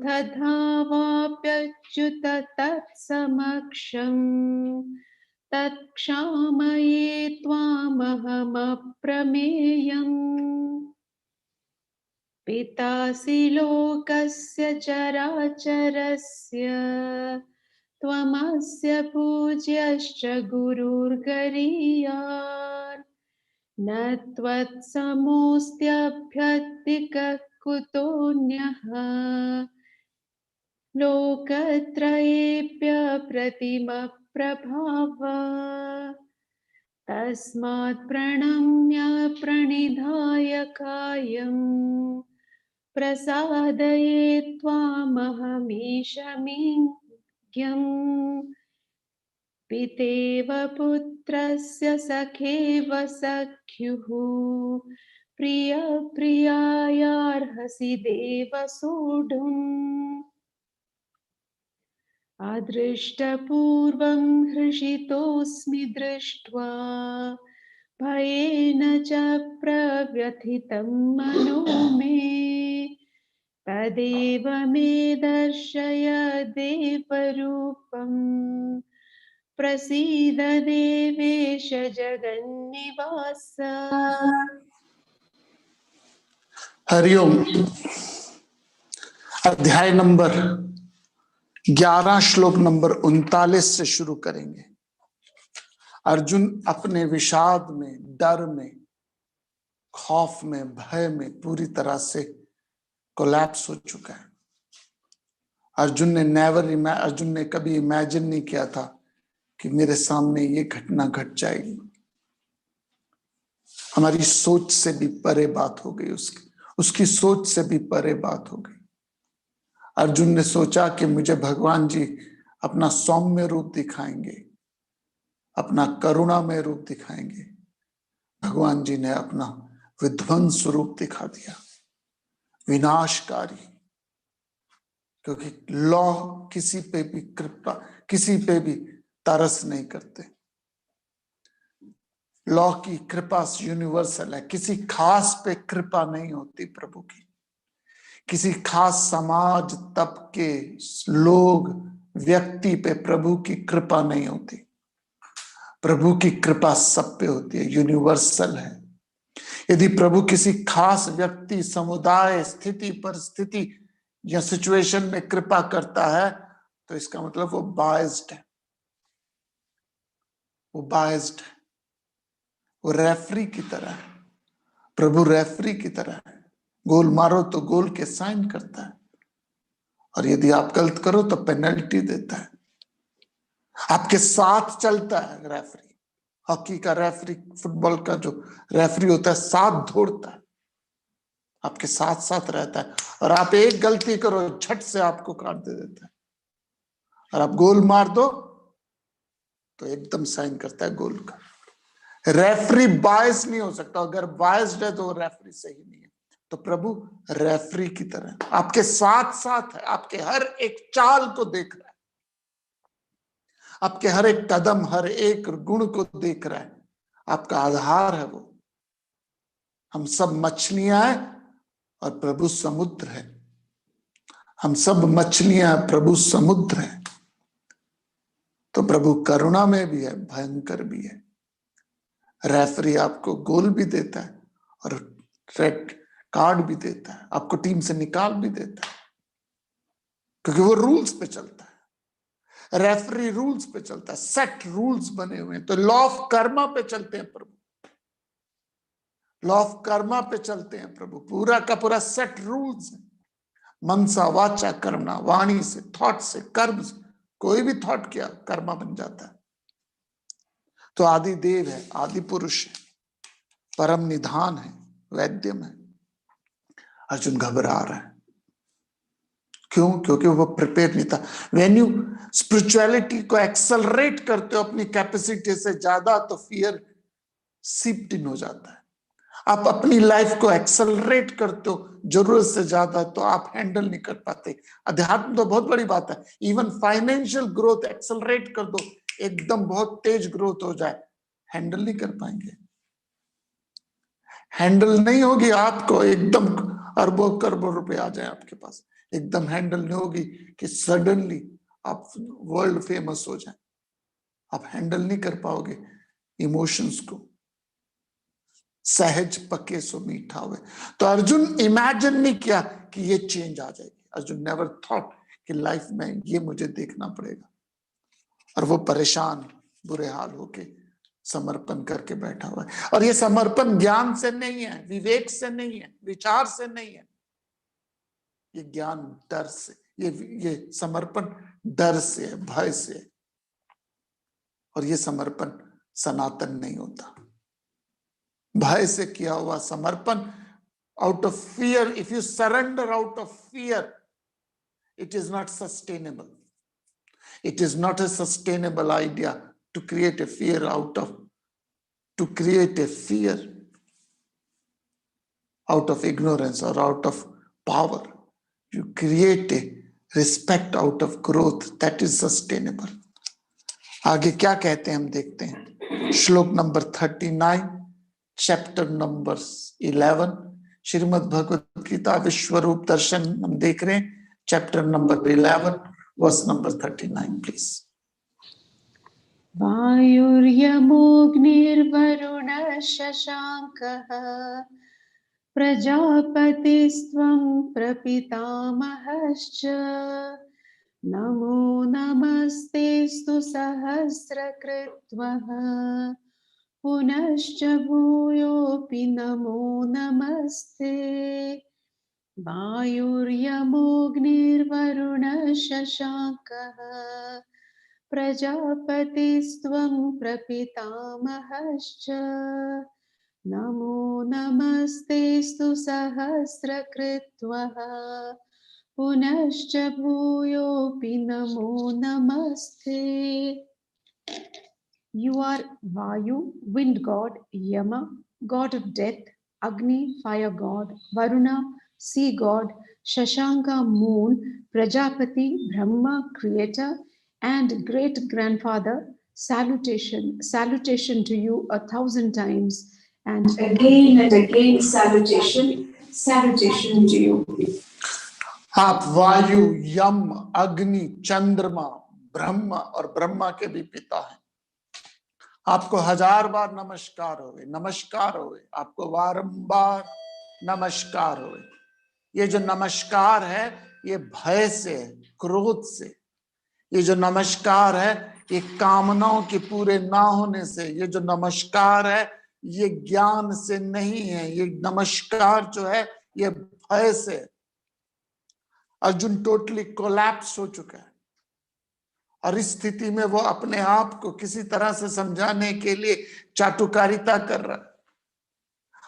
दधावाप्यच्युत तत्समक्षम् तत्क्षामये त्वामहमप्रमेयम् पितासि लोकस्य चराचरस्य त्वमस्य पूज्यश्च गुरुर्गरीयान् न त्वत्समोऽस्त्यभ्यधिकः कुतोऽन्यः लोकत्रयेऽप्यप्रतिमप्रभाव तस्मात् प्रणम्य प्रणिधाय कायम् प्रसादये त्वामहमीशमिज्ञम् पितेव पुत्रस्य सखेव सख्युः प्रियप्रियायार्हसि देव सोढुम् अदृष्टपूर्वं हृषितोऽस्मि दृष्ट्वा भयेन च प्रव्यथितं मनो मे तदेव मे दर्शय देवरूपम् प्रसीद देवेश जगन्निवास। हरिओम। अध्याय नंबर 11 श्लोक नंबर 39 से शुरू करेंगे। अर्जुन अपने विषाद में, डर में, खौफ में, भय में पूरी तरह से कोलैप्स हो चुका है। अर्जुन ने कभी इमेजिन नहीं किया था कि मेरे सामने ये घटना घट जाएगी। हमारी सोच से भी परे बात हो गई, उसकी सोच से भी परे बात हो गई। अर्जुन ने सोचा कि मुझे भगवान जी अपना सौम्य रूप दिखाएंगे, अपना करुणामय रूप दिखाएंगे। भगवान जी ने अपना विध्वंस रूप दिखा दिया, विनाशकारी। क्योंकि लॉ किसी पे भी कृपा, किसी पे भी तरस नहीं करते। लॉ की कृपा यूनिवर्सल है, किसी खास पे कृपा नहीं होती प्रभु की। किसी खास समाज, तबके, लोग, व्यक्ति पे प्रभु की कृपा नहीं होती। प्रभु की कृपा सब पे होती है, यूनिवर्सल है। यदि प्रभु किसी खास व्यक्ति, समुदाय, स्थिति, परिस्थिति या सिचुएशन में कृपा करता है तो इसका मतलब वो बायस्ड है, वो बायस्ड है, वो रेफरी की तरह है। प्रभु रेफरी की तरह है, गोल मारो तो गोल के साइन करता है, और यदि आप गलत करो तो पेनल्टी देता है। आपके साथ चलता है रेफरी। हॉकी का रेफरी, फुटबॉल का जो रेफरी होता है, साथ दौड़ता है, आपके साथ साथ रहता है। और आप एक गलती करो, झट से आपको काट दे देता है। और आप गोल मार दो तो एकदम साइन करता है गोल का। रेफरी बायस नहीं हो सकता, अगर बायस्ड है तो रेफरी सही नहीं है। तो प्रभु रेफरी की तरह आपके साथ साथ है, आपके हर एक चाल को देख रहा है, आपके हर एक कदम, हर एक गुण को देख रहा है। आपका आधार है वो। हम सब मछलियां हैं और प्रभु समुद्र है। हम सब मछलियां, प्रभु समुद्र है। तो प्रभु करुणा में भी है, भयंकर भी है। रेफरी आपको गोल भी देता है और रेड कार्ड भी देता है, आपको टीम से निकाल भी देता है, क्योंकि वो रूल्स पे चलता है। रेफरी रूल्स पे चलता है, सेट रूल्स बने हुए हैं। तो लॉ ऑफ कर्मा पे चलते हैं प्रभु, लॉ ऑफ कर्मा पे चलते हैं प्रभु। पूरा का पूरा सेट रूल्स है। मनसा वाचा कर्मणा, वाणी से, थॉट से, कर्म से, कोई भी थॉट किया कर्मा बन जाता है। तो आदि देव है, आदि पुरुष है, परम निधान है, वैद्यम है। अर्जुन घबरा रहा है। क्यों? क्योंकि वो प्रिपेयर नहीं था। व्हेन यू स्पिरिचुअलिटी को एक्सेलरेट करते हो अपनी कैपेसिटी से ज्यादा, तो फियर सीप्ड इन हो जाता है। आप अपनी लाइफ को एक्सेलरेट करते हो जरूरत से ज्यादा, तो आप हैंडल नहीं कर पाते। अध्यात्म तो बहुत बड़ी बात है। इवन फाइनेंशियल ग्रोथ एक्सेलरेट कर दो, एकदम बहुत तेज ग्रोथ हो जाए, हैंडल नहीं कर पाएंगे। हैंडल नहीं होगी आपको, एकदम अरबों करोड़ों रुपए आ जाए आपके पास, एकदम हैंडल नहीं होगी कि सडनली आप वर्ल्ड फेमस हो जाए। आप हैंडल नहीं कर पाओगे इमोशंस को। सहज पके सो मीठा हुए। तो अर्जुन इमेजिन नहीं किया कि ये चेंज आ जाएगी। अर्जुन नेवर थॉट कि लाइफ में ये मुझे देखना पड़ेगा। और वो परेशान बुरे हाल होके समर्पण करके बैठा हुआ है। और ये समर्पण ज्ञान से नहीं है, विवेक से नहीं है, विचार से नहीं है, ये ज्ञान डर से, ये समर्पण डर से है, भय से है। और ये समर्पण सनातन नहीं होता। भय से किया हुआ समर्पण, out of fear, if you surrender out of fear, it is not sustainable. It is not a sustainable idea to create a fear out of ignorance or out of power. You create a respect out of growth that is sustainable. आगे क्या कहते हैं हम देखते हैं। Shloka number 39, chapter number 11, Shrimad Bhagavad Gita Vishwaroop Darshan हम देख रहे हैं, chapter number 11, verse number 39 please. वायुर्यमोऽग्निर्वरुणः शशाङ्कः प्रजापतिस्त्वं प्रपितामहश्च नमो नमस्तेऽस्तु सहस्रकृत्वः पुनश्च भूयोऽपि नमो नमस्ते। वायुर्यमोऽग्निर्वरुणः शशाङ्कः प्रजापतिस्त्वं प्रपितामहश्च नमो नमस्तेऽस्तु सहस्रकृत्वः पुनश्च भूयोऽपि नमो नमस्ते। You are Vayu, wind god, Yama, god of death, Agni, fire god, Varuna, sea god, Shashanka, moon, Prajapati, Brahma, creator, and great grandfather. Salutation to you 1,000 times, and again salutation to you. आप वायु, यम, अग्नि, चंद्रमा, ब्रह्म और ब्रह्मा के भी पिता हैं। आपको 1000 बार नमस्कार होवे, नमस्कार होवे, आपको बारंबार नमस्कार होवे। ये जो नमस्कार है ये भय से, क्रोध से, ये जो नमस्कार है ये कामनाओं के पूरे ना होने से, ये जो नमस्कार है ये ज्ञान से नहीं है, ये नमस्कार जो है ये भय से। अर्जुन टोटली कोलैप्स हो चुका है और इस स्थिति में वो अपने आप को किसी तरह से समझाने के लिए चाटुकारिता कर रहा है।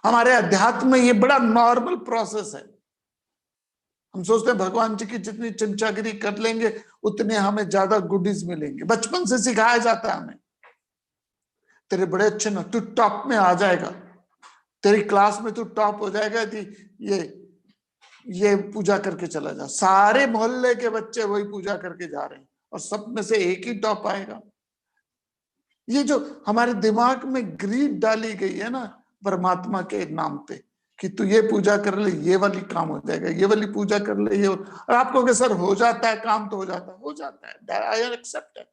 हमारे अध्यात्म में ये बड़ा नॉर्मल प्रोसेस है। हम सोचते हैं भगवान जी की जितनी चमचागिरी कर लेंगे उतने हमें ज्यादा गुडीज मिलेंगे। बचपन से सिखाया जाता है हमें, तेरे बड़े अच्छे ना, तू टॉप में आ जाएगा, तेरी क्लास में तू टॉप हो जाएगा, ये पूजा करके चला जा। सारे मोहल्ले के बच्चे वही पूजा करके जा रहे हैं और सब में से एक ही टॉप आएगा। ये जो हमारे दिमाग में ग्रीड डाली गई है ना परमात्मा के नाम पे कि तू ये पूजा कर ले ये वाली काम हो जाएगा, ये वाली पूजा कर ले ये, और आप कहोगे सर हो जाता है काम, तो हो जाता है, I accept it,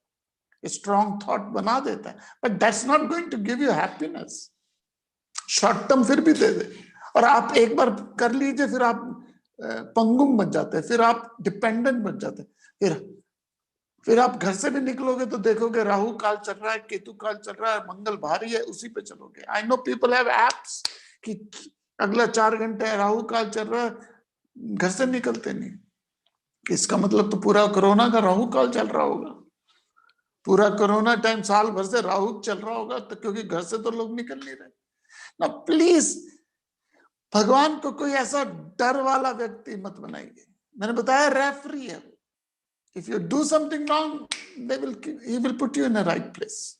strong thought बना देता है, but that's not going to give you happiness. Short term फिर भी दे दे, और आप एक बार कर लीजिए फिर आप पंगुम बन जाते हैं, फिर आप डिपेंडेंट बन जाते हैं, फिर आप घर से भी निकलोगे तो देखोगे राहु काल चल रहा है, केतु काल चल रहा है, मंगल भारी है, उसी पे चलोगे। I know people have apps कि अगला 4 घंटे राहु काल चल रहा है, घर से निकलते नहीं। इसका मतलब तो पूरा कोरोना का राहु काल चल रहा होगा, पूरा कोरोना टाइम साल भर से राहु चल रहा होगा, तो क्योंकि घर से तो लोग निकल नहीं रहे ना। प्लीज भगवान को कोई ऐसा डर वाला व्यक्ति मत बनाइए। मैंने बताया रेफरी है, if you do something wrong he will put you in a right place.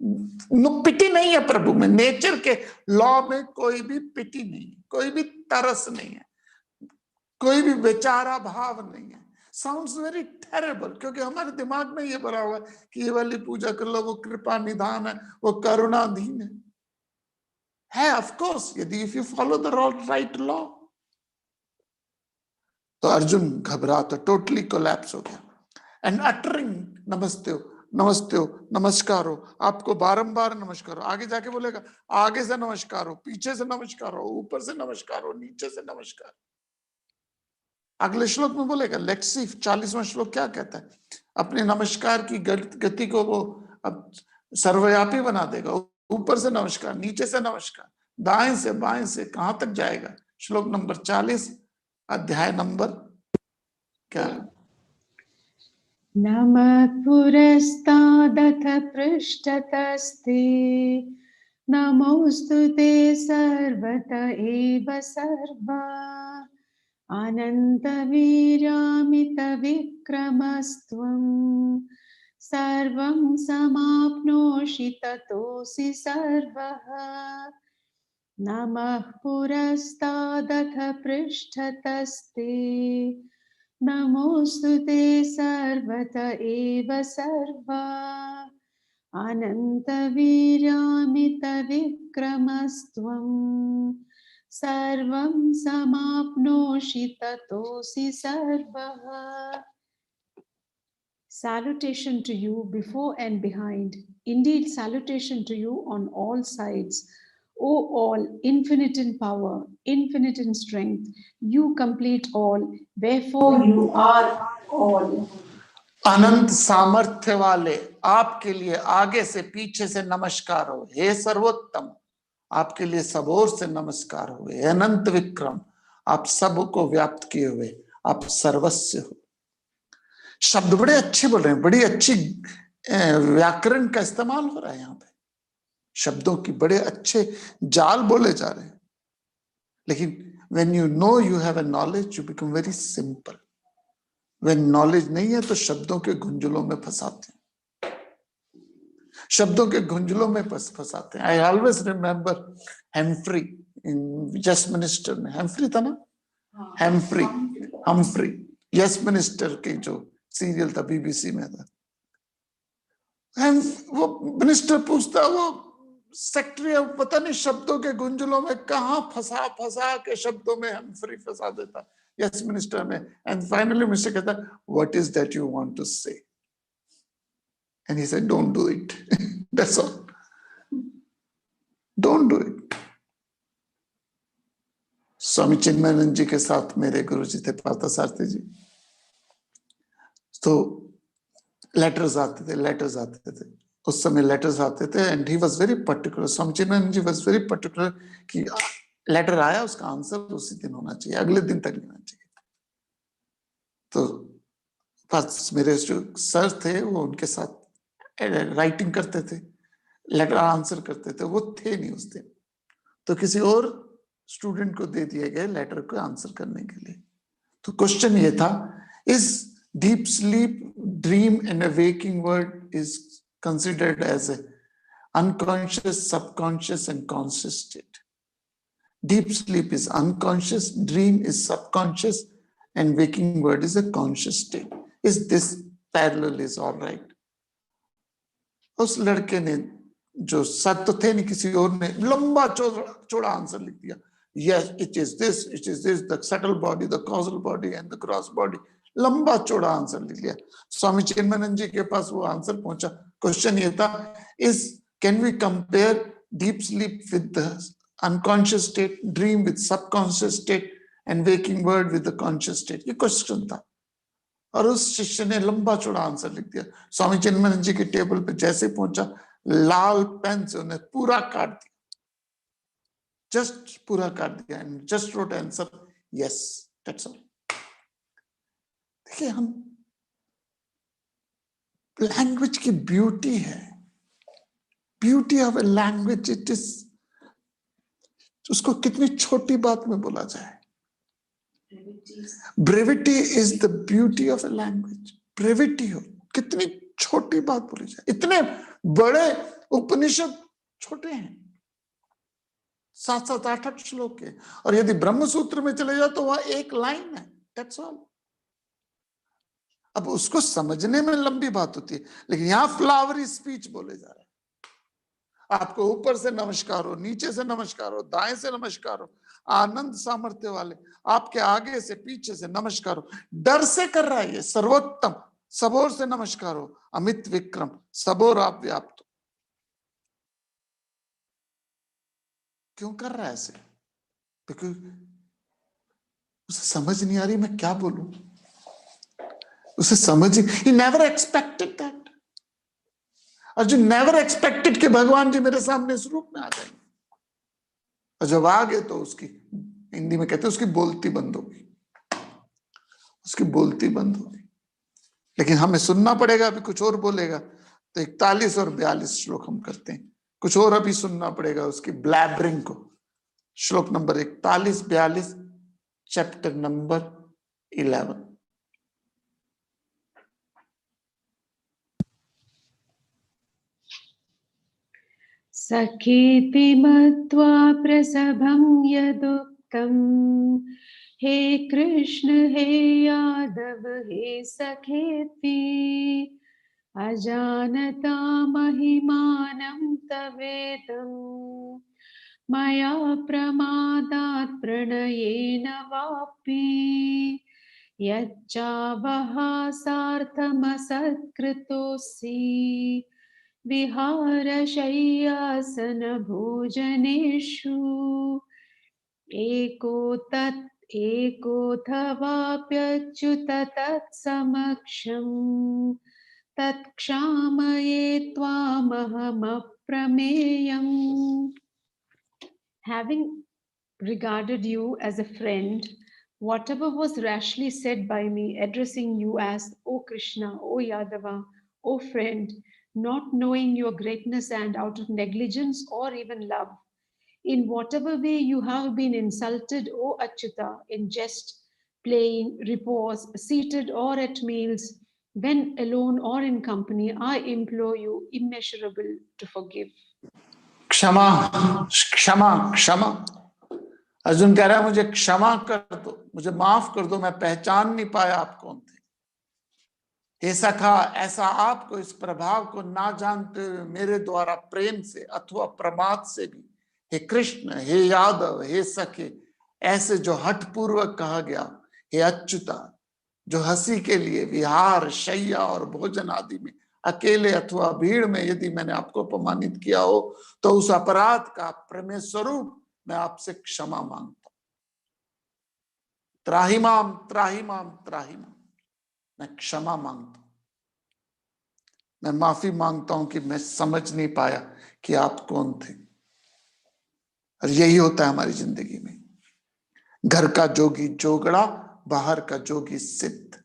No pity नहीं है प्रभु में, नेचर के लॉ में कोई भी पिटी नहीं है, कोई भी तरस नहीं है, कोई भी बेचारा भाव नहीं है। साउंड्स वेरी टेरेबल, क्योंकि हमारे दिमाग में ये भरा हुआ है कि ये वाली पूजा कर लो, वो कृपा निधान है, वो करुणाधीन है ऑफ कोर्स, यदि if you follow the right law. तो अर्जुन घबरा, तो टोटली कोलैप्स हो गया। एंड अटरिंग नमस्ते हो, नमस्ते हो, नमस्कार हो, आपको बारंबार नमस्कार हो, आगे जाके बोलेगा आगे से नमस्कार हो, पीछे से नमस्कार हो, ऊपर से नमस्कार हो, नीचे से नमस्कार। अगले श्लोक में बोलेगा, लेट्स सी 40वां श्लोक क्या कहता है। अपने नमस्कार की गति को वो अब सर्वव्यापी बना देगा। ऊपर से नमस्कार, नीचे से नमस्कार, दाएं से बाएं से, कहां तक जाएगा। श्लोक नंबर 40, अध्याय नंबर क्या। नमः पुरस्तादथ पृष्ठतस्ते नमोऽस्तु ते सर्वत एव सर्वा अनन्तवीर्यामितविक्रमस्त्वं सर्वं समाप्नोषि ततोऽसि सर्वः नमः पुरस्तादथ पृष्ठतस्ते नमोऽस्तु ते सर्वत एव सर्वा अनन्तवीर्यामितविक्रमस्त्वं सर्वं समाप्नोषि ततोऽसि सर्वः। Salutation to you before and behind, indeed salutation to you on all sides. O all, infinite in power, infinite in strength, you complete all, wherefore you are all. अनंत सामर्थ्य वाले आपके लिए आगे से पीछे से नमस्कार हो। हे सर्वोत्तम, आपके लिए सब ओर से नमस्कार हो। हे अनंत विक्रम, आप सबको व्याप्त किए हुए, आप सर्वस्व हो। शब्द बड़े अच्छे बोल रहे हैं, बड़ी अच्छी व्याकरण का इस्तेमाल हो रहा है यहाँ पे। शब्दों की बड़े अच्छे जाल बोले जा रहे हैं, लेकिन when you know you have a knowledge, you become very simple. when knowledge नहीं है तो शब्दों के गुंजलों में फंसाते हैं, शब्दों के गुंजलों में फंसाते हैं। I always remember Humphrey in Yes Minister में, Humphrey था ना, Humphrey Yes Minister के जो सीरियल था बीबीसी में था, वो मिनिस्टर पूछता, वो सेक्रेटरी पता नहीं शब्दों के गुंजलों में कहां फंसा फंसा के शब्दों में हम्फ्री फंसा देता यस मिनिस्टर में। एंड फाइनली मिनिस्टर कहता, what is that you want to say, and he said don't do it, that's all, don't do it. Swami Chinmayananda ji के साथ मेरे गुरु जी थे पार्थसारथी जी, तो लेटर्स आते थे उस समय लेटर्स आते थे, and he was very particular, Swami Chinmayananda ji was very particular कि लेटर आया उसका आंसर उसी दिन होना चाहिए, अगले दिन तक नहीं होना चाहिए। तो पास मेरे जो सर थे वो उनके साथ राइटिंग करते थे, लेटर आंसर करते थे, वो थे नहीं उस दिन, तो किसी और स्टूडेंट को दे दिए गए लेटर को आंसर करने के लिए। तो क्वेश्चन ये था, is deep sleep, dream and a waking world is considered as a unconscious, subconscious and conscious state. Deep sleep is unconscious, dream is subconscious and waking world is a conscious state. Is this parallel is all right? उस लड़के ने जो sir तो थे नहीं, किसी और ने लंबा चौड़ा आंसर लिख दिया, yes it is this, the subtle body, the causal body and the gross body, लंबा चौड़ा आंसर लिख लिया। स्वामी चिन्मयानंद जी के पास वो आंसर पहुंचा। क्वेश्चन ये था, can we compare deep sleep with the unconscious state, dream with subconscious state and waking world with the conscious state, ये क्वेश्चन था। और उस शिष्य ने लंबा चौड़ा आंसर लिख दिया। स्वामी चिन्मयानंद जी के टेबल पे जैसे पहुंचा, लाल पेन से उन्हें पूरा काट दिया, जस्ट पूरा काट दिया, and just road answer yes, that's all. देखिए, हम लैंग्वेज की ब्यूटी है, beauty of a language, it is, उसको कितनी छोटी बात में बोला जाए। Brevity is the beauty of a language. Brevity हो, कितनी छोटी बात बोली जाए। इतने बड़े उपनिषद छोटे हैं, 7-7, 8-8 श्लोक के, और यदि ब्रह्म सूत्र में चले जाओ तो वह एक लाइन है, दैट्स ऑल। अब उसको समझने में लंबी बात होती है, लेकिन यहां फ्लावरी स्पीच बोले जा रहे हैं। आपको ऊपर से नमस्कार हो, नीचे से नमस्कार हो, दाएं से नमस्कार हो, आनंद सामर्थ्य वाले आपके आगे से पीछे से नमस्कार हो, डर से कर रहा है ये सर्वोत्तम, सबोर से नमस्कार हो, अमित विक्रम, सबोर आप व्याप्त हो। क्यों कर रहा है ऐसे? क्योंकि उसे समझ नहीं आ रही मैं क्या बोलूं, उसे समझ he never expected that. Arjun never expected कि भगवान जी मेरे सामने इस रूप में आ जाएंगे, और जब आ गए तो उसकी, हिंदी में कहते हैं उसकी बोलती बंद होगी, उसकी बोलती बंद होगी। लेकिन हमें सुनना पड़ेगा, अभी कुछ और बोलेगा। तो 41 और 42 श्लोक हम करते हैं, कुछ और अभी सुनना पड़ेगा उसकी ब्लैबरिंग को। श्लोक नंबर 41 42 चैप्टर नंबर 11। सखेति मत्वा प्रसभं यदुक्तं, हे कृष्ण हे यादव हे सखेति, अजानता महिमानं तवेदं, मया प्रमादात् प्रणयेन वापि, यच्चावहासार्थमसत्कृतोऽसि, विहारशय्यासनभोजनेषु, एकोऽथवाप्यच्युत तत्समक्षम्, तत्क्षामये त्वामहमप्रमेयम्. Having regarded you as a friend, whatever was rashly said by me, addressing you as O Krishna, O Yadava, O friend, not knowing your greatness and out of negligence or even love, in whatever way you have been insulted, O Achyuta, in jest, playing, repose, seated or at meals, when alone or in company, I implore you, immeasurable, to forgive. क्षमा क्षमा क्षमा। अर्जुन कह रहा है मुझे क्षमा कर दो, मुझे माफ कर दो, मैं पहचान नहीं पाया आप कौन थे। हे सखा, ऐसा आपको इस प्रभाव को ना जानते हुए मेरे द्वारा प्रेम से अथवा प्रमाद से भी हे कृष्ण, हे यादव, हे सखे, ऐसे जो हठपूर्वक कहा गया, हे अच्युता, जो हंसी के लिए विहार, शैया और भोजन आदि में अकेले अथवा भीड़ में यदि मैंने आपको अपमानित किया हो, तो उस अपराध का प्रमेय स्वरूप मैं आपसे क्षमा मांगता हूं। त्राहिमाम त्राहिमाम त्राहिमाम, मैं क्षमा मांगता हूं, मैं माफी मांगता हूं कि मैं समझ नहीं पाया कि आप कौन थे। और यही होता है हमारी जिंदगी में, घर का जोगी जोगड़ा, बाहर का जोगी सिद्ध।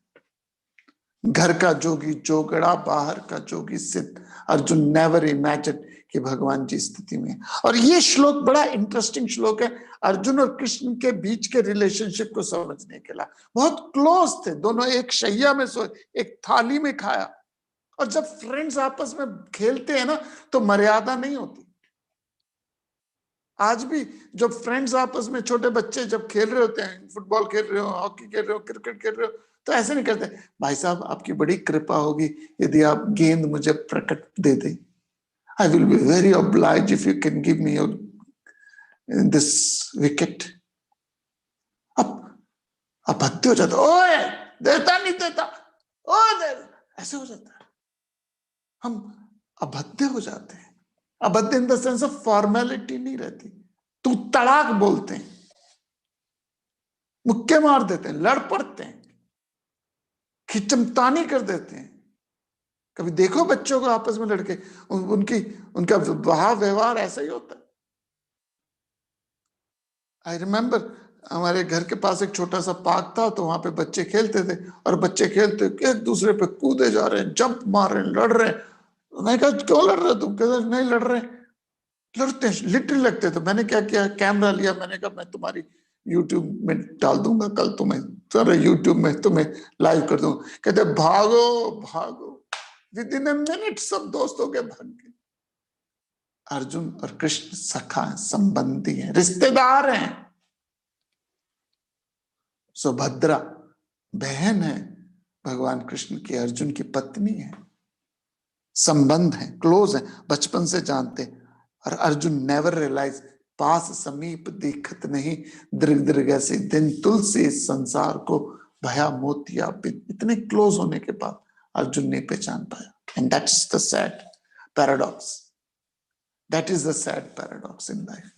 घर का जोगी जोगड़ा, बाहर का जोगी सिद्ध। अर्जुन नेवर इमेजिन कि भगवान जी स्थिति में। और ये श्लोक बड़ा इंटरेस्टिंग श्लोक है अर्जुन और कृष्ण के बीच के रिलेशनशिप को समझने के लिए। बहुत क्लोज थे दोनों, एक शैया में सोए, एक थाली में खाया। और जब फ्रेंड्स आपस में खेलते हैं ना, तो मर्यादा नहीं होती। आज भी जब फ्रेंड्स आपस में, छोटे बच्चे जब खेल रहे होते हैं, फुटबॉल खेल रहे हो, हॉकी खेल रहे हो, क्रिकेट खेल रहे हो, तो ऐसे नहीं करते, भाई साहब आपकी बड़ी कृपा होगी यदि आप गेंद मुझे प्रकट दे दें। I will be very obliged if you can give me your this wicket. अब भत्ते हो जाता, ओए देता नहीं देता, ओ दे, ऐसे हो जाता है। हम अभद्र हो जाते हैं। अभद्र in the sense of formality नहीं रहती, तू तड़ाक बोलते हैं, मुक्के मार देते हैं, लड़ पड़ते हैं, खिचमतानी कर देते हैं। कभी देखो बच्चों को आपस में लड़के, उनका व्यवहार ऐसा ही होता है। आई रिमेम्बर हमारे घर के पास एक छोटा सा पार्क था, तो वहां पे बच्चे खेलते थे, और बच्चे खेलते एक दूसरे पे कूदे जा रहे हैं, जंप मार रहे हैं, लड़ रहे हैं। मैंने कहा क्यों लड़ रहे हो तुम? कहते नहीं लड़ रहे, लड़ते हैं, लिटरली लगते। तो मैंने क्या किया, कैमरा लिया, मैंने कहा मैं तुम्हारी यूट्यूब में डाल दूंगा, कल तुम्हें सारे यूट्यूब में तुम्हें लाइव कर दूंगा। कहते भागो भागो, विद इन ए मिनट सब दोस्तों के भाग गए। अर्जुन और कृष्ण सखा हैं, संबंधी हैं, रिश्तेदार हैं। सुभद्रा बहन है भगवान कृष्ण की, अर्जुन की पत्नी है, संबंध है, क्लोज है, बचपन से जानते। और अर्जुन नेवर रियलाइज, पास समीप देखत नहीं, दृग दृग ऐसे दिन तुलसी संसार को भया मोतिया बिन। इतने क्लोज होने के बाद अर्जुन नहीं पहचान पाया। And that's the sad paradox, that is the sad paradox in life.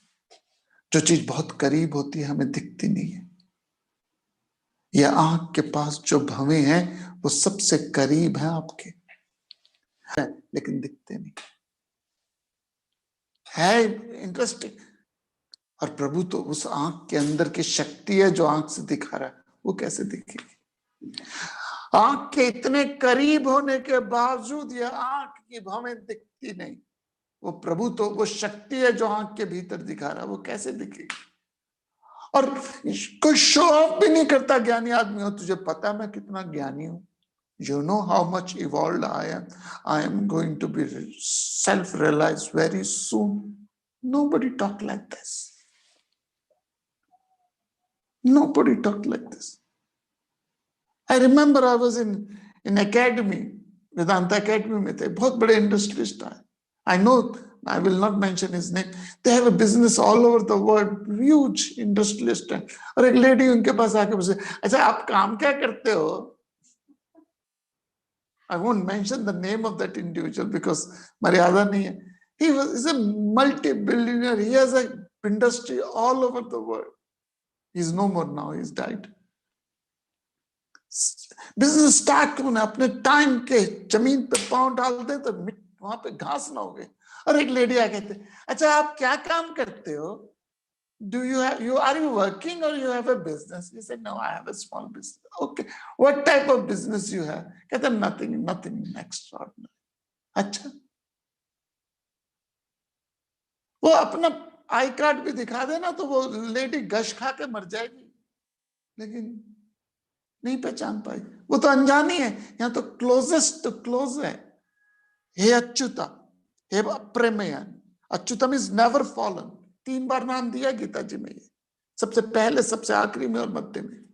जो चीज बहुत करीब होती है हमें दिखती नहीं है। यह आंख के पास जो भवें हैं वो सबसे करीब है आपके, लेकिन दिखते नहीं है। इंटरेस्टिंग। और प्रभु तो उस आंख के अंदर की शक्ति है जो आंख से दिखा रहा है, वो कैसे दिखेगी? आंख के इतने करीब होने के बावजूद यह आंख की भवें दिखती नहीं। वो प्रभु तो वो शक्ति है जो आंख के भीतर दिखा रहा है, वो कैसे दिखेगी? और कोई शो ऑफ भी नहीं करता ज्ञानी आदमी हो। तुझे पता मैं कितना ज्ञानी हूं, you know how much evolved I am going to be self-realized very soon. Nobody talk like this. Nobody talked like this. I remember I was in academy, Vedanta Academy में थे, बहुत बड़े इंडस्ट्रियलिस्ट आए। I know, I will not mention his name. They have a business all over the world, huge industrialist है। और एक lady उनके पास आके पूछे, अच्छा आप काम क्या करते हो? I won't mention the name of that individual because मर्यादा नहीं है। He's a multi-billionaire. He has a industry all over the world. He's no more now. He's died. Business start होने अपने टाइम के जमीन पे पांव डाल दे तो वहां पे घास ना हो गए। और एक लेडी आ कहते, अच्छा आप क्या काम करते हो? Do are you working or you have a business? He said, no, I have a small business. Okay, what type of business you have? कहते nothing extraordinary. अच्छा, वो अपना आई कार्ड भी दिखा देना तो वो लेडी गश खा के मर जाएगी, लेकिन नहीं पहचान पाई। वो तो अनजानी है, यहाँ तो क्लोजेस्ट टू क्लोज है। हे अच्युता, हे Aprameya. Achyutam is never fallen. 3 बार नाम दिया गीता जी में, ये सबसे पहले, सबसे आखिरी में और मध्य में।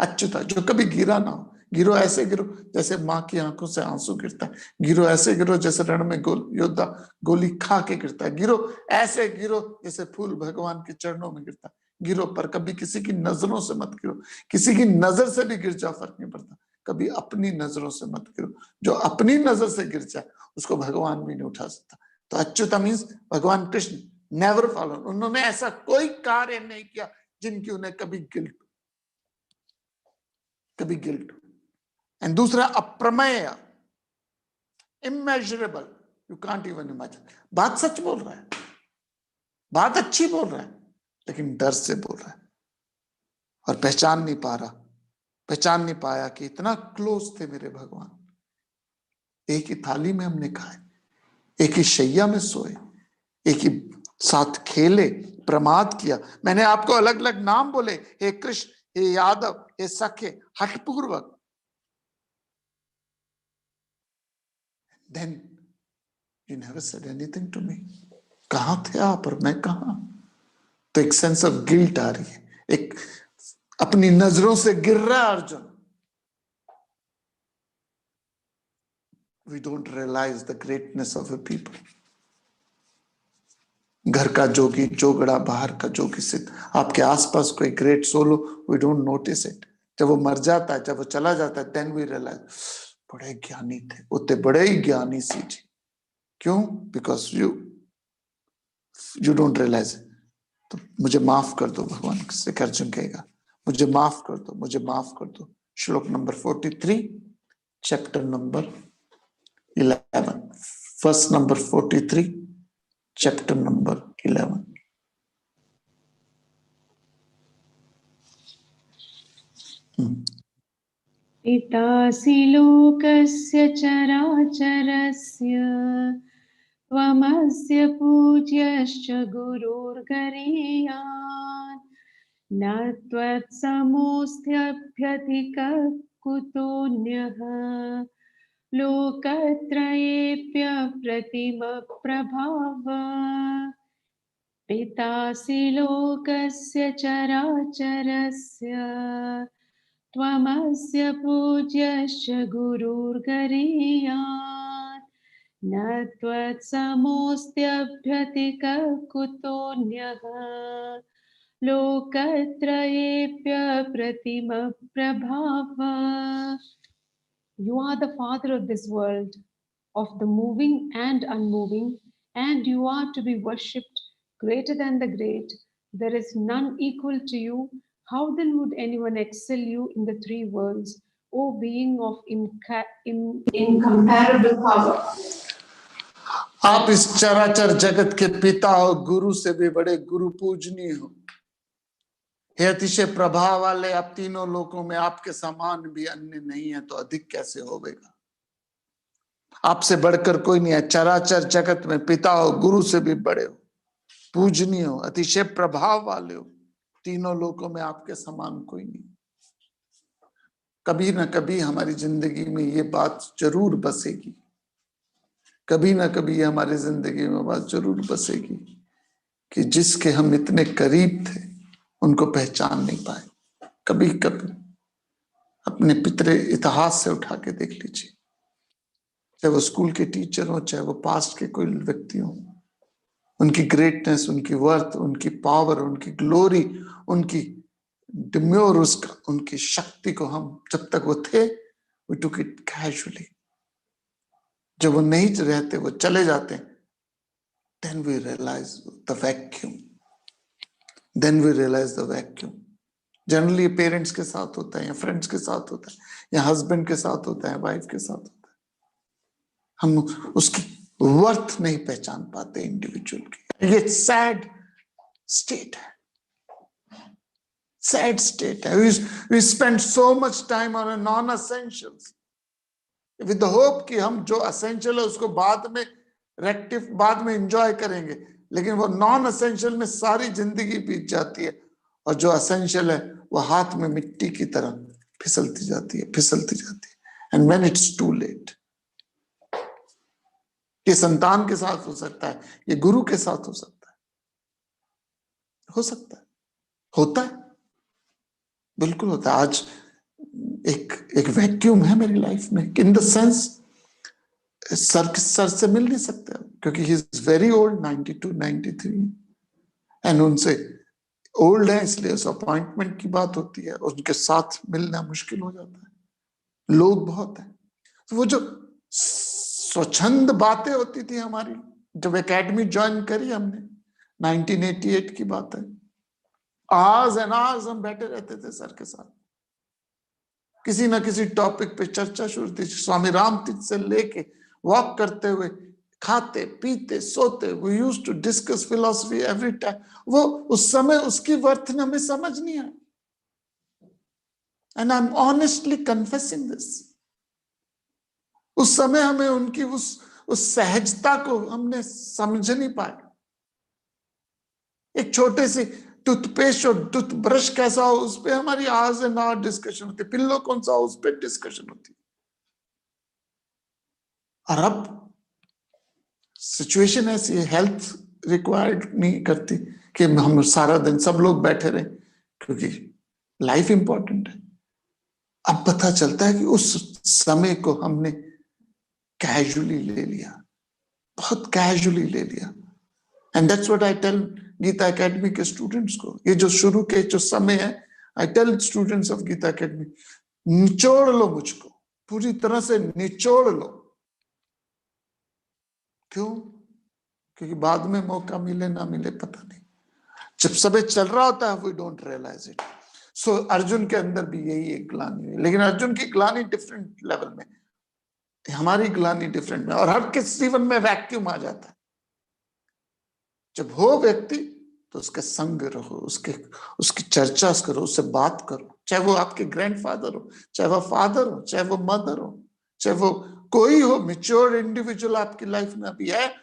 अच्युता, जो कभी गिरा ना हो। गिरो ऐसे गिरो जैसे माँ की आंखों से आंसू गिरता है, गिरो ऐसे गिरो जैसे रण में योद्धा गोली खा के गिरता है, गिरो ऐसे गिरो जैसे फूल भगवान के चरणों में गिरता है। गिरो, पर कभी किसी की नजरों से मत गिरो। किसी की नजर से भी गिर जाओ फर्क नहीं पड़ता, कभी अपनी नजरों से मत गिरो। जो अपनी नजर से गिर जाए उसको भगवान भी नहीं उठा सकता। तो अच्युता मीन्स भगवान कृष्ण नेवर फॉलन। उन्होंने ऐसा कोई कार्य नहीं किया जिनकी उन्हें कभी गिल्ट एंड दूसरा Aprameya, immeasurable, you can't even imagine. बात सच बोल रहा है, बात अच्छी बोल रहा है, लेकिन डर से बोल रहा है और पहचान नहीं पाया कि इतना क्लोज थे मेरे भगवान। एक ही थाली में हमने खाए, एक ही शैया में सोए, एक ही साथ खेले, प्रमाद किया। मैंने आपको अलग अलग नाम बोले, हे कृष्ण, हे यादव, हे सखे, हठपूर्वक। Then you never said anything to me. कहां थे आप और मैं कहां? तो एक सेंस ऑफ गिल्ट आ रही है, एक अपनी नजरों से गिर रहा है Arjun. We don't realize the greatness of a people. घर का जोगी जोगड़ा, बाहर का जोगी सिद्ध। आपके आसपास कोई ग्रेट सोल हो, वी डोंट नोटिस इट। जब वो मर जाता है, जब वो चला जाता है, देन वी रियलाइज बड़े ज्ञानी थे, उतने बड़े ही ज्ञानी सी जी। क्यों? Because you don't realise. तो मुझे माफ कर दो, भगवान से अर्जुन कहेगा, मुझे माफ कर दो, मुझे माफ कर दो। श्लोक number 43, chapter number 11, verse number 43, chapter number 11। पितासि लोकस्य चराचरस्य त्वमस्य पूज्यश्च गुरुर्गरीयान् न त्वत्समोऽस्त्यभ्यधिकः कुतोऽन्यः लोकत्रयेऽप्यप्रतिमप्रभाव पितासि लोकस्य चराचरस्य त्वमस्य पूज्यश्च गुरुर्गरीयान् न त्वत्समोऽस्त्यभ्यतिकः कुतोऽन्यः लोकत्रयेऽप्यप्रतिमप्रभाव. You are the Father of this world, of the moving and unmoving, and you are to be worshipped, greater than the great. There is none equal to you. How then would anyone excel you in the three worlds, O being of incomparable power? आप इस चराचर जगत के पिता हो, गुरु से भी बड़े गुरु पूजनीय हो। हे अतिशय प्रभाव वाले, आप तीनों लोकों में आपके समान भी अन्य नहीं है, तो अधिक कैसे होगा? आपसे बढ़कर कोई नहीं है। चराचर जगत में पिता हो, गुरु से भी बड़े हो, पूजनीय हो, अतिशय प्रभाव वाले हो। तीनों लोकों में आपके समान कोई नहीं। कभी ना कभी हमारी जिंदगी में ये बात जरूर बसेगी, कभी ना कभी हमारी जिंदगी में बात जरूर बसेगी कि जिसके हम इतने करीब थे उनको पहचान नहीं पाए। कभी कभी अपने पितरे इतिहास से उठा के देख लीजिए, चाहे वो स्कूल के टीचर हो, चाहे वो पास्ट के कोई व्यक्ति हो, उनकी ग्रेटनेस, उनकी वर्थ, उनकी पावर, उनकी ग्लोरी, उनकी डिम्योर, उसका उनकी शक्ति को हम जब तक वो थे वी टुक इट कैजुअली। जब वो नहीं रहते, वो चले जाते, then we realise the vacuum, then we realise the vacuum. Generally parents के साथ होता है, या फ्रेंड्स के साथ होता है, या हस्बैंड के साथ होता है, वाइफ के साथ होता है। हम उसकी वर्थ नहीं पहचान पाते इंडिविजुअल की। ये सैड स्टेट है, सैड स्टेट है। We spend so much time on non essentials with the hope कि हम जो असेंशियल है उसको बाद में एंजॉय करेंगे, लेकिन वो नॉन असेंशियल में सारी जिंदगी बीत जाती है, और जो असेंशियल है वो हाथ में मिट्टी की तरह फिसलती जाती है, फिसलती जाती है। And when it's too late. ये संतान के साथ हो सकता है, ये गुरु के साथ हो सकता है, हो सकता है, होता है, बिल्कुल होता है। आज एक वैक्यूम है मेरी लाइफ में, इन द सेंस सर से मिल नहीं सकते, क्योंकि he is very old, 92 93, and उनसे ओल्ड है इसलिए उस अपॉइंटमेंट की बात होती है, उनके साथ मिलना मुश्किल हो जाता है, लोग बहुत है। तो वो जो स्वच्छंद बातें होती थी हमारी, जब एकेडमी ज्वाइन करी हमने, 1988 की बात है, आवर्स एंड आवर्स हम बैठे रहते थे सर के साथ, किसी ना किसी टॉपिक पे चर्चा शुरू थी, स्वामी राम तीर्थ से लेके वॉक करते हुए, खाते पीते सोते, we used to discuss philosophy every time. वो उस समय उसकी वर्थ ने हमें समझ नहीं आया, and I am honestly confessing this. उस समय हमें उनकी उस सहजता को हमने समझ नहीं पाए। एक छोटे से टूथपेस्ट और टूथब्रश कैसा हो, उस पर हमारी आज एंड आवर डिस्कशन होती, पिल्लो कौन सा हो उस पर डिस्कशन होती। और अब सिचुएशन ऐसी है, हेल्थ रिक्वायर्ड नहीं करती कि हम सारा दिन सब लोग बैठे रहे, क्योंकि लाइफ इंपॉर्टेंट है। अब पता चलता है कि उस समय को हमने कैजुअली ले लिया, बहुत कैजुअली ले लिया। And that's what I tell Gita Academy के स्टूडेंट्स को। ये जो शुरू के जो समय है, I tell students of Gita Academy, निचोड़ लो मुझको, पूरी तरह से निचोड़ लो। क्यों? क्योंकि बाद में मौका मिले ना मिले पता नहीं, जब सब चल रहा होता है वी डोंट रियलाइज इट। सो अर्जुन के अंदर भी यही एक ग्लानि हुई, लेकिन अर्जुन की ग्लानि डिफरेंट लेवल में, हमारी ग्लानि डिफरेंट में, और हर किस जीवन में वैक्यूम आ जाता है। जब हो व्यक्ति तो उसके संग रहो, उसकी चर्चा करो, उससे बात करो, चाहे वो आपके ग्रैंडफादर हो, चाहे वो फादर हो, चाहे वो मदर हो, चाहे वो कोई हो, मैच्योर इंडिविजुअल आपकी लाइफ में अभी है,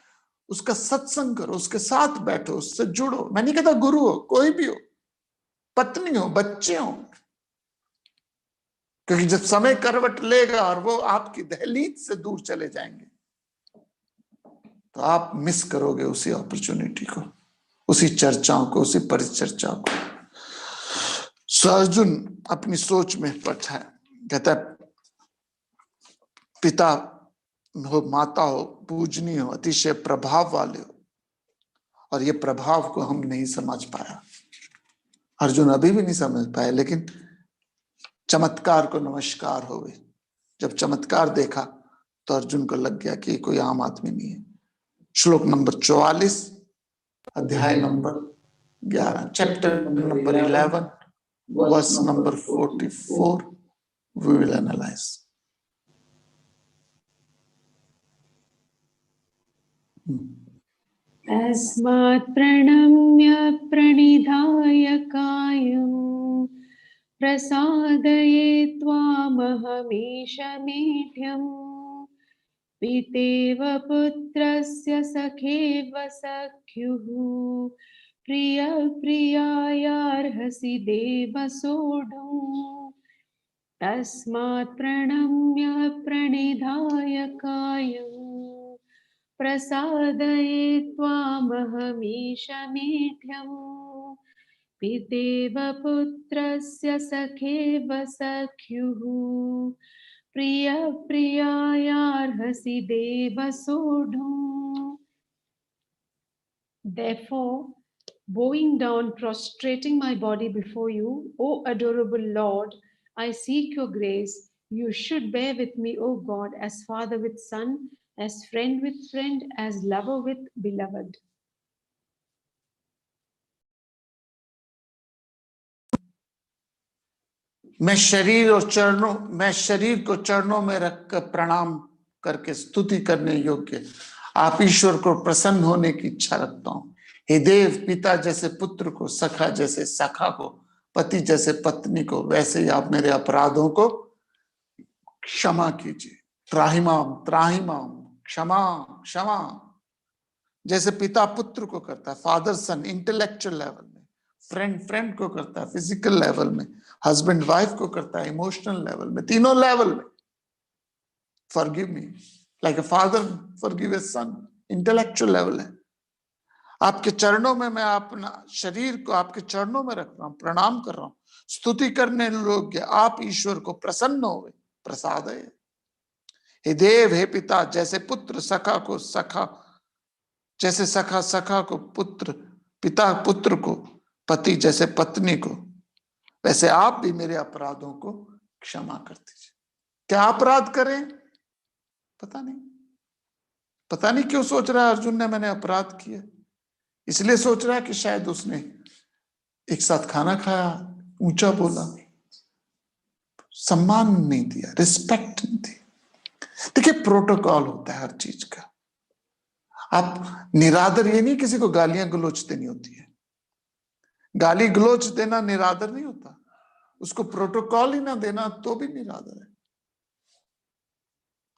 उसका सत्संग करो, उसके साथ बैठो, उससे जुड़ो। मैं नहीं कहता गुरु हो, कोई भी हो, पत्नी हो, बच्चे हो, क्योंकि जब समय करवट लेगा और वो आपकी दहलीज से दूर चले जाएंगे तो आप मिस करोगे उसी अपॉर्चुनिटी को, उसी चर्चाओं को, उसी परिचर्चाओं को। सो अर्जुन अपनी सोच में बैठा है, कहता है पिता हो, माता हो, पूजनीय हो, अतिशय प्रभाव वाले हो, और ये प्रभाव को हम नहीं समझ पाया। अर्जुन अभी भी नहीं समझ पाया, लेकिन चमत्कार को नमस्कार हो गई। जब चमत्कार देखा तो अर्जुन को लग गया कि ये कोई आम आदमी नहीं है। श्लोक नंबर 44, अध्याय number 11, number number 11, verse number 44, we will analyze. तस्मात् प्रणम्य प्रणिधाय कायं प्रसादये त्वामहमीश मीढ्यम् पितेव पुत्रस्य सखेव सख्युः प्रियप्रियायार्हसि देव सोढुम् तस्मात् प्रणम्य प्रणिधाय कायम् प्रसादये त्वामहमीश मीढ्यम् पितेव पुत्रस्य सखेव सख्युः प्रियप्रियायार्हसि देव सोढुम्. Therefore, bowing down, prostrating my body before you, O adorable Lord, I seek your grace. You should bear with me, O God, as father with son, as friend with friend, as lover with beloved. मैं शरीर को चरणों में रखकर प्रणाम करके स्तुति करने योग्य आप ईश्वर को प्रसन्न होने की इच्छा रखता हूं। हे देव, पिता जैसे पुत्र को, सखा जैसे सखा को, पति जैसे पत्नी को, वैसे ही आप मेरे अपराधों को क्षमा कीजिए। त्राहिमाम त्राहिमाम, क्षमा क्षमा। जैसे पिता पुत्र को करता है, फादर सन इंटेलेक्चुअल लेवल में, फ्रेंड फ्रेंड को करता है फिजिकल लेवल में, हस्बैंड वाइफ को करता है इमोशनल लेवल में, तीनों लेवल में। Forgive me like a father forgive his son, intellectual level है। आपके चरणों में मैं अपना शरीर को आपके चरणों में रख रहा हूं, प्रणाम कर रहा हूं, स्तुति करने योग्य आप ईश्वर को प्रसन्न हो, प्रसाद है। हे देव, हे पिता, जैसे पुत्र सखा को सखा, जैसे सखा सखा को पुत्र, पिता पुत्र को, पति जैसे पत्नी को, वैसे आप भी मेरे अपराधों को क्षमा कर दीजिए। क्या अपराध करें? पता नहीं क्यों सोच रहा है अर्जुन ने मैंने अपराध किया। इसलिए सोच रहा है कि शायद उसने एक साथ खाना खाया, ऊंचा बोला, सम्मान नहीं दिया, रिस्पेक्ट नहीं दी। देखिए, प्रोटोकॉल होता है हर चीज का। आप निरादर, ये नहीं किसी को गालियां गलोच देनी होती है। गाली गलोच देना निरादर नहीं होता, उसको प्रोटोकॉल ही ना देना तो भी निरादर है।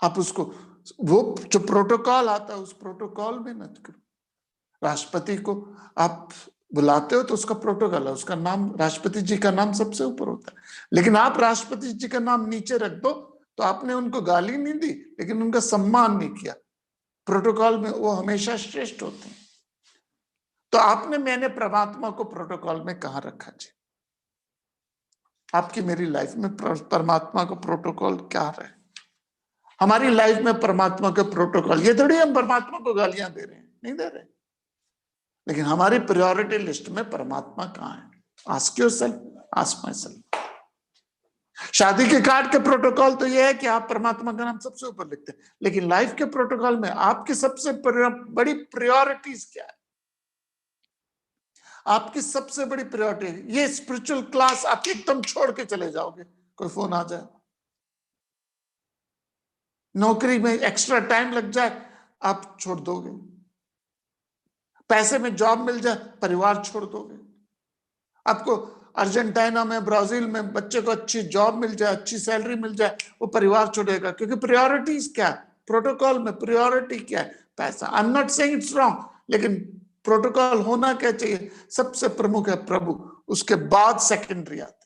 आप उसको, वो जो प्रोटोकॉल आता है उस प्रोटोकॉल में न करो। राष्ट्रपति को आप बुलाते हो तो उसका प्रोटोकॉल है, उसका नाम, राष्ट्रपति जी का नाम सबसे ऊपर होता है। लेकिन आप राष्ट्रपति जी का नाम नीचे रख दो तो आपने उनको गाली नहीं दी, लेकिन उनका सम्मान नहीं किया। प्रोटोकॉल में वो हमेशा श्रेष्ठ होते हैं। तो आपने, मैंने परमात्मा को प्रोटोकॉल में कहां रखा जी? आपकी मेरी लाइफ में परमात्मा का प्रोटोकॉल क्या है? हमारी लाइफ में परमात्मा के प्रोटोकॉल, ये थोड़ी हम परमात्मा को गालियां दे रहे हैं, नहीं दे रहे, लेकिन हमारी प्रायोरिटी लिस्ट में परमात्मा कहां है? Ask yourself, ask my self. शादी के कार्ड के प्रोटोकॉल तो ये है कि आप परमात्मा का नाम सबसे ऊपर लिखते हैं, लेकिन लाइफ के प्रोटोकॉल में आपकी सबसे बड़ी प्रायोरिटीज क्या है? आपकी सबसे बड़ी प्रायोरिटी, ये स्पिरिचुअल क्लास आप एकदम छोड़ के चले जाओगे, कोई फोन आ जाए, नौकरी में एक्स्ट्रा टाइम लग जाए, आप छोड़ दोगे, पैसे में जॉब मिल जाए, परिवार छोड़ दोगे, आपको अर्जेंटीना में, ब्राजील में बच्चे को अच्छी जॉब मिल जाए, अच्छी सैलरी मिल जाए, वो परिवार छोड़ेगा, क्योंकि प्रायोरिटीज क्या है? प्रोटोकॉल में प्रायोरिटी क्या है? पैसा। I am not saying it's wrong, लेकिन प्रोटोकॉल होना क्या चाहिए? सबसे प्रमुख है प्रभु, उसके बाद सेकेंडरी आते।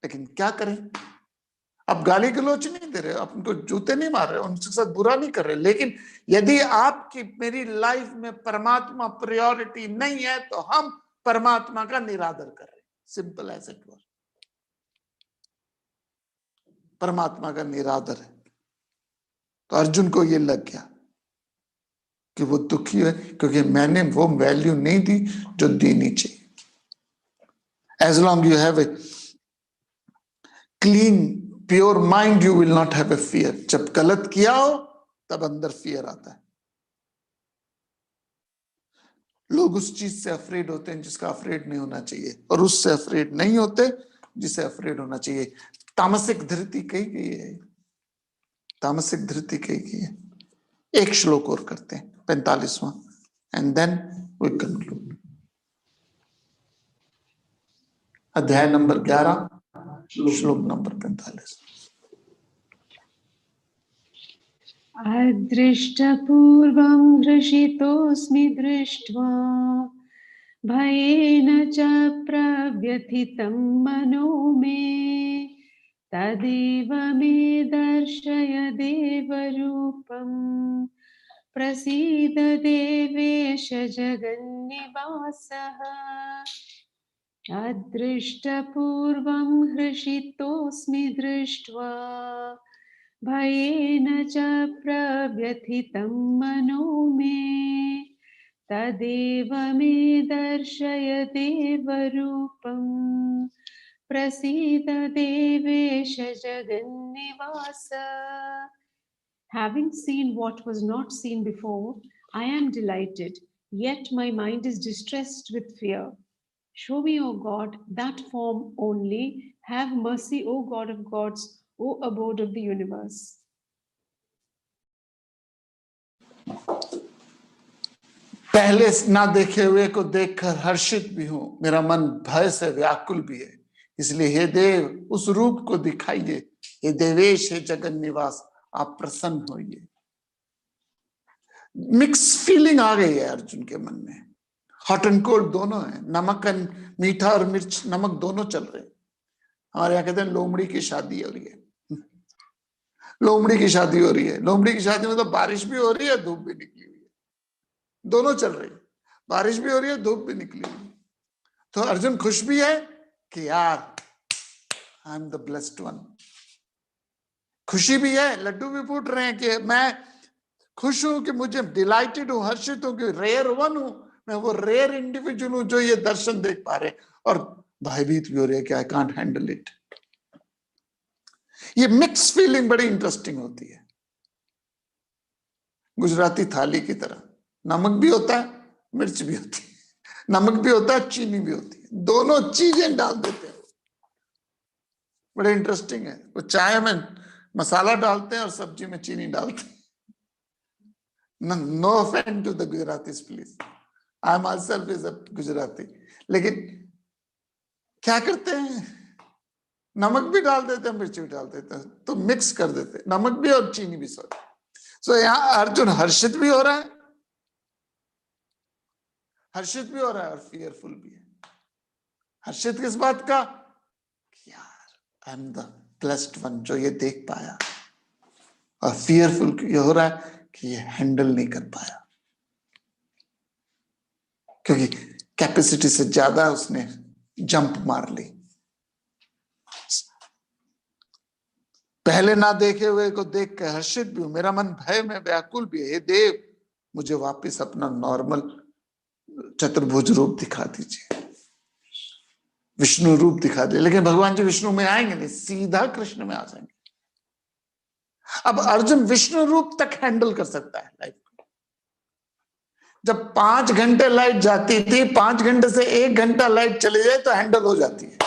लेकिन क्या करें? आप गाली गलोच नहीं दे रहे, आप उनको जूते नहीं मार रहे, उनके साथ बुरा नहीं कर रहे, लेकिन यदि आपकी मेरी लाइफ में परमात्मा प्रायोरिटी नहीं है तो हम परमात्मा का निरादर कर रहे हैं। Simple as it was. परमात्मा का निरादर है। तो अर्जुन को ये लग गया कि वो दुखी है क्योंकि मैंने वो वैल्यू नहीं दी जो देनी चाहिए। As long you have a clean pure mind you will not have a fear. जब गलत किया हो तब अंदर फियर आता है। लोग उस चीज से अफ्रेड होते हैं जिसका अफ्रेड नहीं होना चाहिए, और उससे अफ्रेड नहीं होते जिसे अफ्रेड होना चाहिए। तामसिक धृति कही गई है, तामसिक धृति कही गई है। एक श्लोक और करते हैं, 45वां, एंड देन वी कंक्लूड। अध्याय नंबर 11, श्लोक नंबर 45। अदृष्टपूर्वं हृषितोऽस्मि दृष्ट्वा भयेन च प्रव्यथितं मनो मे तदेव मे दर्शय देवरूपम् प्रसीद देवेश जगन्निवासः। अदृष्टपूर्वं हृषितोऽस्मि दृष्ट्वा भयेन च प्रव्यथितं मनो मे तदेव मे दर्शय देवरूपम् प्रसीद देवेश जगन्निवास। Having seen what was not seen before, I am delighted, yet my mind is distressed with fear. Show me, O God, that form only. Have mercy, O God of gods, O abode of the universe. पहले ना देखे हुए को देखकर हर्षित भी हूं, मेरा मन भय से व्याकुल भी है, इसलिए हे देव उस रूप को दिखाइए। हे देवेश, हे जगन निवास, आप प्रसन्न होइए। मिक्स फीलिंग आ गई है अर्जुन के मन में। हॉट एंड कोल्ड दोनों है, नमक एंड मीठा और मिर्च नमक दोनों चल रहे हैं। हमारे यहाँ कहते हैं लोमड़ी की शादी हो रही है, लोमड़ी की शादी हो रही है। लोमड़ी की शादी में तो बारिश भी हो रही है, धूप भी निकली हुई है, दोनों चल रही है। बारिश भी हो रही है, धूप भी निकली हुई है। तो अर्जुन खुश भी है कि यार I am the blessed one. खुशी भी है, लड्डू भी फूट रहे हैं कि मैं खुश हूं, कि मुझे डिलाइटेड हूं, हर्षित हूं, कि रेयर वन हूं, मैं वो रेयर इंडिविजुअल हूं जो ये दर्शन देख पा रहे। और भयभीत भी हो रही है कि आई कांट हैंडल इट। ये मिक्स फीलिंग बड़ी इंटरेस्टिंग होती है, गुजराती थाली की तरह। नमक भी होता है, मिर्च भी होती है, नमक भी होता है, चीनी भी होती है, दोनों चीजें डाल देते हैं। बड़े इंटरेस्टिंग है। वो चाय में मसाला डालते हैं और सब्जी में चीनी डालते हैं। No offend to the Gujaratis please, I myself is a Gujarati. लेकिन क्या करते हैं, नमक भी डाल देते हैं, मिर्च भी डाल देते हैं, तो मिक्स कर देते हैं, नमक भी और चीनी भी। सो यहाँ अर्जुन हर्षित भी हो रहा है, हर्षित भी हो रहा है और फियरफुल भी है। हर्षित किस बात का, यार I am the blessed one जो ये देख पाया, और फियरफुल ये हो रहा है कि ये हैंडल नहीं कर पाया, क्योंकि कैपेसिटी से ज्यादा उसने जंप मार ली। पहले ना देखे हुए को देख कर हर्षित भी हूं, मेरा मन भय में व्याकुल भी है। हे देव मुझे वापस अपना नॉर्मल चतुर्भुज रूप दिखा दीजिए, विष्णु रूप दिखा दे। लेकिन भगवान जी विष्णु में आएंगे नहीं, सीधा कृष्ण में आ जाएंगे। अब अर्जुन विष्णु रूप तक हैंडल कर सकता है लाइफ को। जब 5 घंटे लाइट जाती थी, 5 घंटे से 1 घंटा लाइट चली जाए तो हैंडल हो जाती है।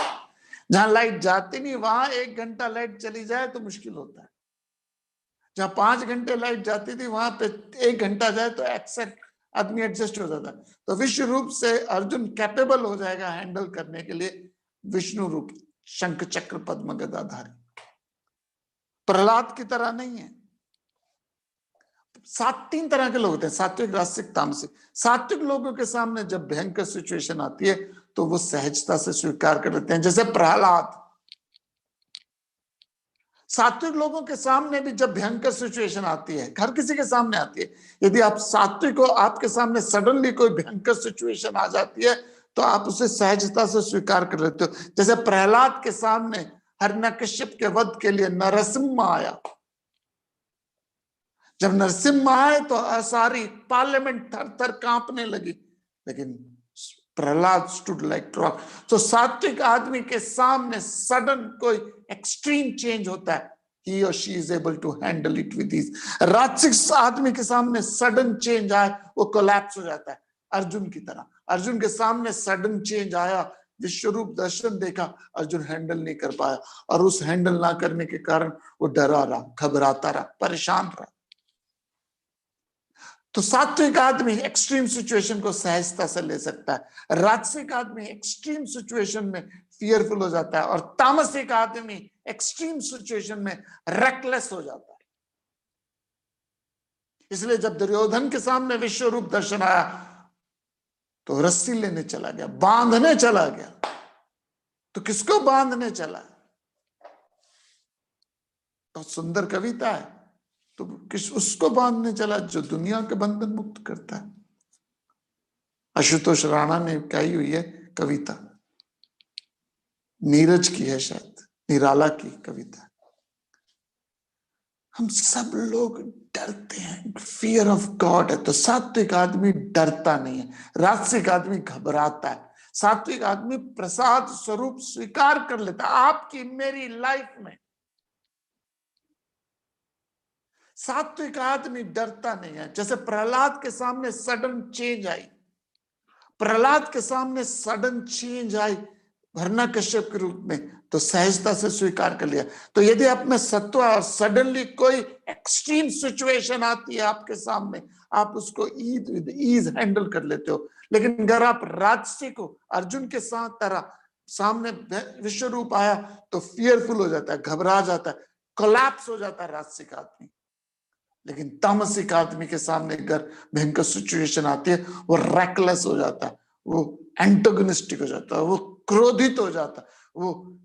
जहां लाइट जाती नहीं, वहां 1 घंटा लाइट चली जाए तो मुश्किल होता है। जहां 5 घंटे लाइट जाती थी, वहां पे 1 घंटा जाए तो एक्सेप्ट आदमी एडजस्ट हो जाता है। तो विष्णु रूप से अर्जुन कैपेबल हो जाएगा हैंडल करने के लिए। विष्णु रूप, शंख चक्र पद्म गदाधारी, प्रहलाद की तरह नहीं है। 3 तरह के लोग होते हैं, सात्विक, राजसिक, तामसिक। सात्विक लोगों के सामने जब भयंकर सिचुएशन आती है तो वो सहजता से स्वीकार कर लेते हैं, जैसे प्रहलाद। सात्विक लोगों के सामने भी जब भयंकर सिचुएशन आती है, हर किसी के सामने आती है, यदि आप सात्विक हो, आपके सामने सडनली कोई भयंकर सिचुएशन आ जाती है तो आप उसे सहजता से स्वीकार कर लेते हो। जैसे प्रहलाद के सामने हिरण्यकश्यप के वध के लिए नरसिम्हा आया, जब नरसिम्हा आए तो सारी पार्लियामेंट थर थर कांपने लगी, लेकिन प्रहलाद स्टूड लाइक रॉक। तो सात्विक आदमी के सामने सडन कोई एक्सट्रीम चेंज होता है, he or she is able to handle it with ease। राजसिक आदमी के सामने सडन चेंज आए, वो कोलैप्स हो जाता है, अर्जुन की तरह। अर्जुन के सामने सडन चेंज आया, विश्वरूप दर्शन देखा, अर्जुन हैंडल नहीं कर पाया, और उस हैंडल ना करने के कारण वो डरा रहा, घबराता रहा, परेशान रहा। तो सात्विक आदमी एक्सट्रीम सिचुएशन को सहजता से ले सकता है, राजसिक आदमी एक्सट्रीम सिचुएशन में फियरफुल हो जाता है, और तामसिक आदमी एक्सट्रीम सिचुएशन में रेकलेस हो जाता है। इसलिए जब दुर्योधन के सामने विश्व रूप दर्शन आया तो रस्सी लेने चला गया, बांधने चला गया। तो किसको बांधने चला? तो सुंदर कविता है, तो किस उसको बांधने चला जो दुनिया के बंधन मुक्त करता है। आशुतोष राणा ने कही हुई है कविता, नीरज की है, शायद निराला की कविता। हम सब लोग डरते हैं, फियर ऑफ गॉड है। तो सात्विक आदमी डरता नहीं है, राजसिक आदमी घबराता है। सात्विक आदमी प्रसाद स्वरूप स्वीकार कर लेता है आपकी मेरी लाइफ में। सात्विक आदमी डरता नहीं है। जैसे प्रहलाद के सामने सडन चेंज आई, प्रहलाद के सामने सडन चेंज आई भरना कश्यप के रूप में, तो सहजता से स्वीकार कर लिया। तो यदि आप में सत्व और सडनली कोई एक्सट्रीम सिचुएशन आती है आपके सामने, आप उसको ईज हैंडल कर लेते हो। लेकिन अगर आप राजसिक हो, अर्जुन के साथ तरह सामने विश्व रूप आया तो फियरफुल हो जाता है, घबरा जाता है, कोलैप्स हो जाता है राजसिक आदमी। लेकिन तामसिक आदमी के सामने अगर भयंकर सिचुएशन आती है, वो रेकलेस हो जाता है, वो एंटागोनिस्टिक हो जाता है, वो क्रोधित हो जाता है, वो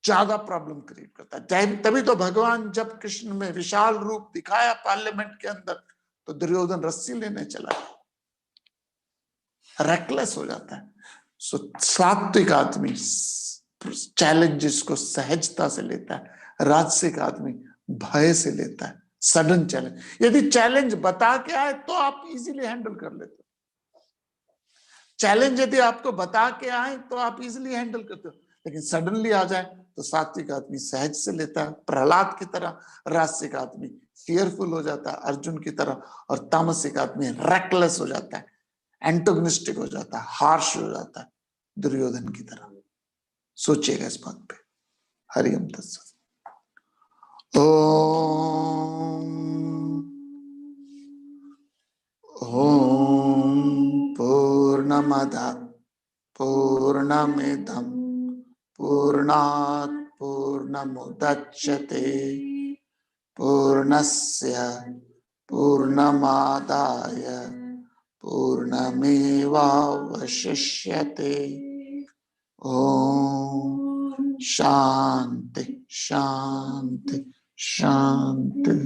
ज्यादा प्रॉब्लम क्रिएट करता है। तभी तो भगवान जब कृष्ण में विशाल रूप दिखाया पार्लियामेंट के अंदर, तो दुर्योधन रस्सी लेने चला, रेकलेस हो जाता है। सो सात्विक आदमी चैलेंजेस को सहजता से लेता है, राजसिक आदमी भय से लेता है, सडन चैलेंज। यदि चैलेंज बता के आए तो आप इजीली हैंडल कर लेते हो। चैलेंज यदि आपको बता के आए तो आप इजीली हैंडल करते हो, लेकिन सडनली आ जाए तो सात्विक आदमी सहज से लेता है, प्रहलाद की तरह। राजसिक आदमी फियरफुल हो जाता है, अर्जुन की तरह। और तामसिक आदमी रेकलेस हो जाता है, एंटागोनिस्टिक हो जाता है, हार्श हो जाता है, दुर्योधन की तरह। सोचिएगा इस बात पे। हरिओम तत्सत। ओम पूर्णमदः पूर्णमिदं पूर्णात् पूर्णमुदच्यते पूर्णस्य पूर्णमादाय पूर्णमेवावशिष्यते। ओम शांति शांति शांति।